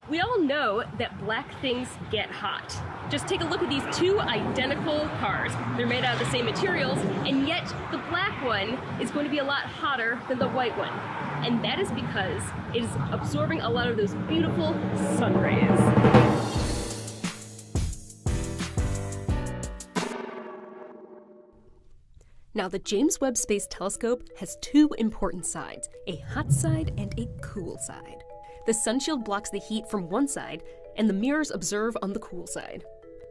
We all know that black things get hot. Just take a look at these two identical cars. They're made out of the same materials, and yet the black one is going to be a lot hotter than the white one. And that is because it is absorbing a lot of those beautiful sun rays. Now, the James Webb Space Telescope has two important sides, a hot side and a cool side. The sunshield blocks the heat from one side, and the mirrors observe on the cool side.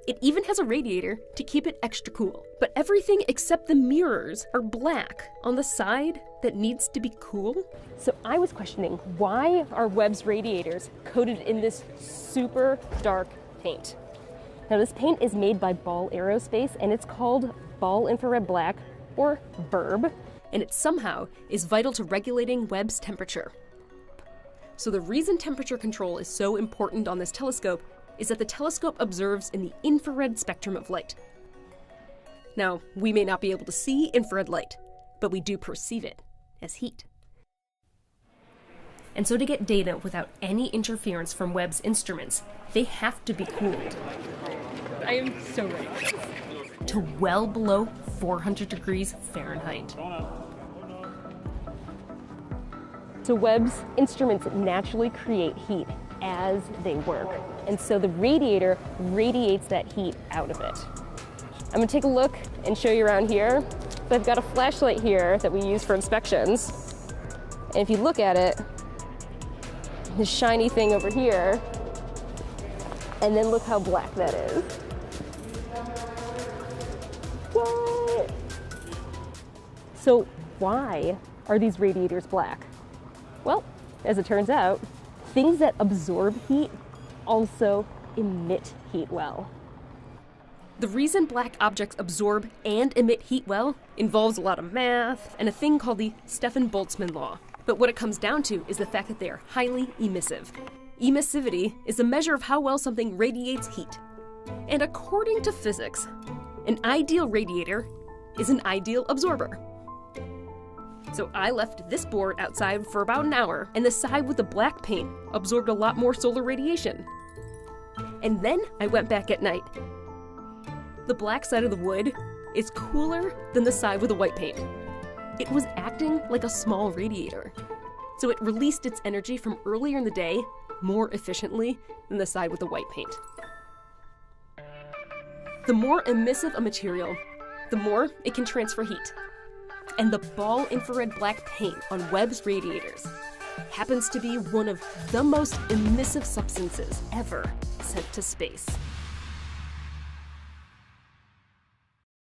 It even has a radiator to keep it extra cool. But everything except the mirrors are black on the side that needs to be cool. So I was questioning, why are Webb's radiators coated in this super dark paint? Now, this paint is made by Ball Aerospace, and it's called Ball Infrared Black, or webb, and it somehow is vital to regulating Webb's temperature. So the reason temperature control is so important on this telescope is that the telescope observes in the infrared spectrum of light. Now, we may not be able to see infrared light, but we do perceive it as heat. And so to get data without any interference from Webb's instruments, they have to be cooled. I am so ready for this. To well below 400 degrees Fahrenheit. So Webb's instruments naturally create heat as they work. And so the radiator radiates that heat out of it. I'm gonna take a look and show you around here. So I've got a flashlight here that we use for inspections. And if you look at it, this shiny thing over here, and then look how black that is. What? So why are these radiators black? Well, as it turns out, things that absorb heat also emit heat well. The reason black objects absorb and emit heat well involves a lot of math and a thing called the Stefan-Boltzmann law. But what it comes down to is the fact that they are highly emissive. Emissivity is a measure of how well something radiates heat. And according to physics, an ideal radiator is an ideal absorber. So I left this board outside for about an hour, and the side with the black paint absorbed a lot more solar radiation. And then I went back at night. The black side of the wood is cooler than the side with the white paint. It was acting like a small radiator. So it released its energy from earlier in the day more efficiently than the side with the white paint. The more emissive a material, the more it can transfer heat. And the Ball infrared black paint on Webb's radiators happens to be one of the most emissive substances ever sent to space.